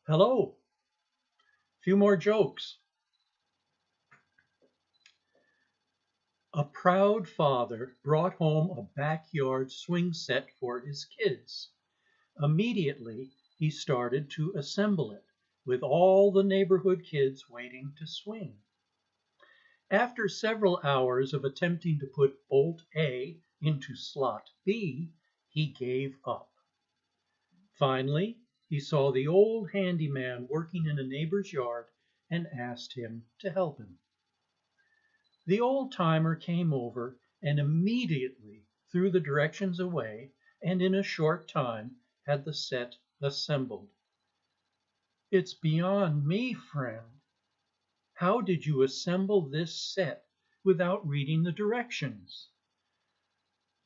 Hello. Few more jokes. A proud father brought home a backyard swing set for his kids. Immediately, he started to assemble it, with all the neighborhood kids waiting to swing. After several hours of attempting to put bolt A into slot B, he gave up. Finally, he saw the old handyman working in a neighbor's yard and asked him to help him. The old-timer came over and immediately threw the directions away and in a short time had the set assembled. "It's beyond me, friend. How did you assemble this set without reading the directions?"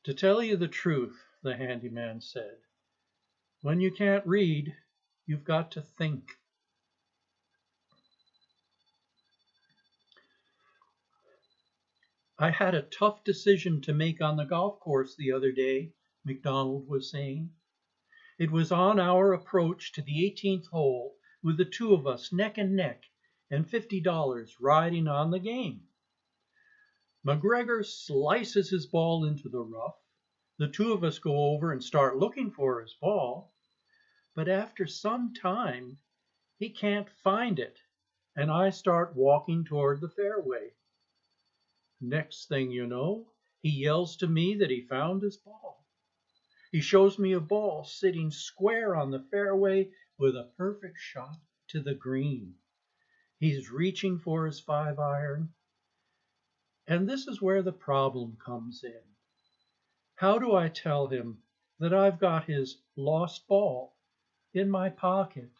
"To tell you the truth," the handyman said, "when you can't read, you've got to think." "I had a tough decision to make on the golf course the other day," McDonald was saying. "It was on our approach to the 18th hole, with the two of us neck and neck, and $50 riding on the game. McGregor slices his ball into the rough. The two of us go over and start looking for his ball, but after some time he can't find it, and I start walking toward the fairway. Next thing you know, he yells to me that he found his ball. He shows me a ball sitting square on the fairway with a perfect shot to the green. He's reaching for his 5-iron, and this is where the problem comes in. How do I tell him that I've got his lost ball in my pocket?"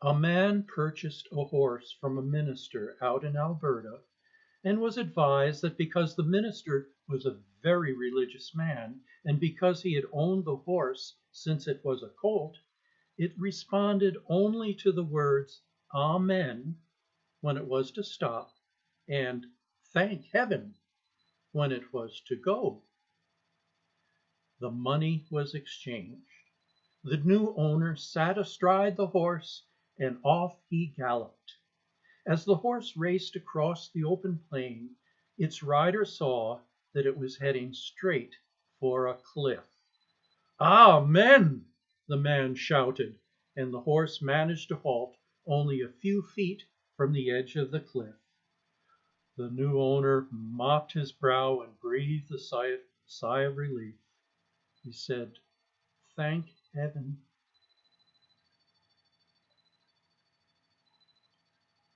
A man purchased a horse from a minister out in Alberta and was advised that because the minister was a very religious man and because he had owned the horse since it was a colt, it responded only to the words "Amen" when it was to stop and "Thank heaven" when it was to go. The money was exchanged. The new owner sat astride the horse and off he galloped. As the horse raced across the open plain, its rider saw that it was heading straight for a cliff. "Amen!" the man shouted, and the horse managed to halt only a few feet from the edge of the cliff. The new owner mopped his brow and breathed a sigh of relief. He said, "Thank heaven."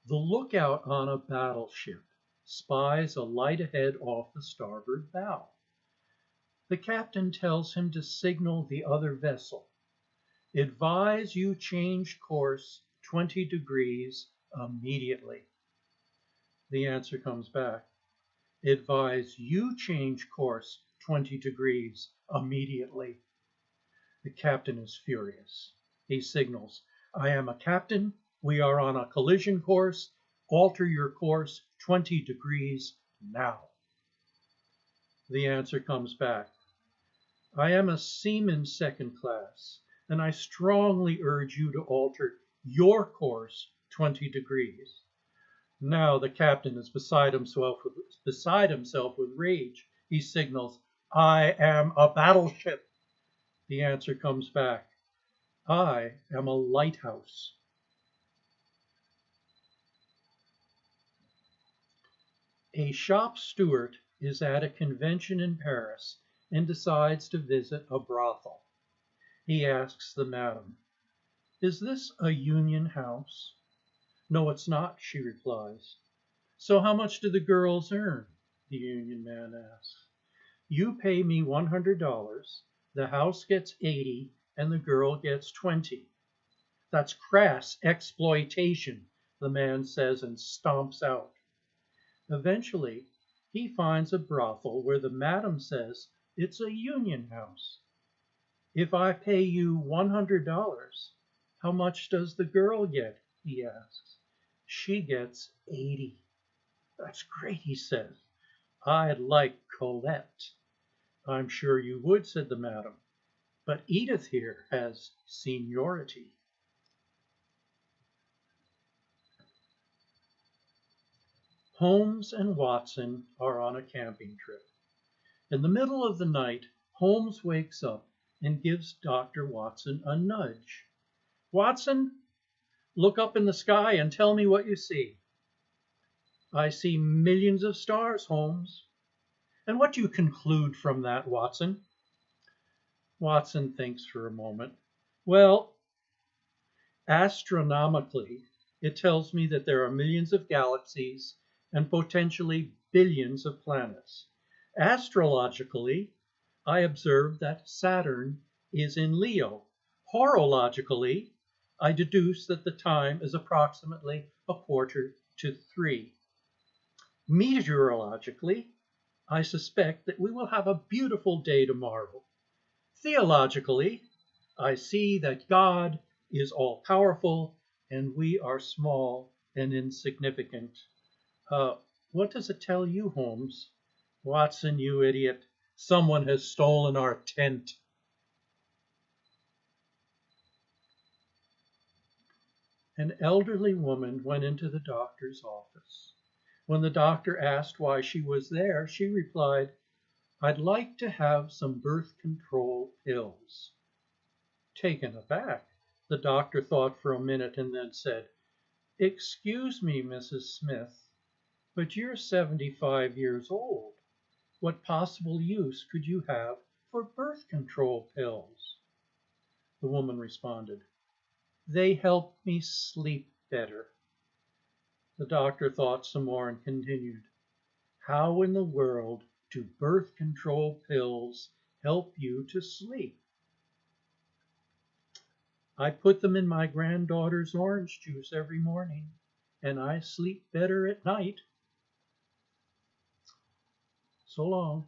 The lookout on a battleship spies a light ahead off the starboard bow. The captain tells him to signal the other vessel. "Advise you change course 20 degrees immediately." The answer comes back. "Advise you change course 20 degrees immediately." The captain is furious. He signals, "I am a captain. We are on a collision course. Alter your course 20 degrees now." The answer comes back, "I am a seaman second class, and I strongly urge you to alter your course 20 degrees. Now the captain is beside himself with rage. He signals, "I am a battleship." The answer comes back, "I am a lighthouse." A shop steward is at a convention in Paris and decides to visit a brothel. He asks the madam, "Is this a union house?" "No, it's not," she replies. "So how much do the girls earn?" the union man asks. "You pay me $100, the house gets 80, and the girl gets 20. That's crass exploitation," the man says and stomps out. Eventually, he finds a brothel where the madam says it's a union house. "If I pay you $100, how much does the girl get?" he asks. "She gets 80. "That's great," he says. "I'd like Colette." "I'm sure you would," said the madam, but Edith here has seniority. Holmes and Watson are on a camping trip. In the middle of the night, Holmes wakes up and gives Dr. Watson a nudge. Watson, look up in the sky and tell me what you see. I see millions of stars, Holmes. And what do you conclude from that, Watson? Watson thinks for a moment. Well, astronomically, it tells me that there are millions of galaxies and potentially billions of planets. Astrologically, I observe that Saturn is in Leo. Horologically, I deduce that the time is approximately 2:45. Meteorologically, I suspect that we will have a beautiful day tomorrow. Theologically, I see that God is all-powerful and we are small and insignificant. What does it tell you, Holmes? Watson, you idiot. Someone has stolen our tent. An elderly woman went into the doctor's office. When the doctor asked why she was there, she replied, I'd like to have some birth control pills. Taken aback, the doctor thought for a minute and then said, Excuse me, Mrs. Smith, but you're 75 years old. What possible use could you have for birth control pills? The woman responded, They help me sleep better. The doctor thought some more and continued, How in the world do birth control pills help you to sleep? I put them in my granddaughter's orange juice every morning, and I sleep better at night. So long.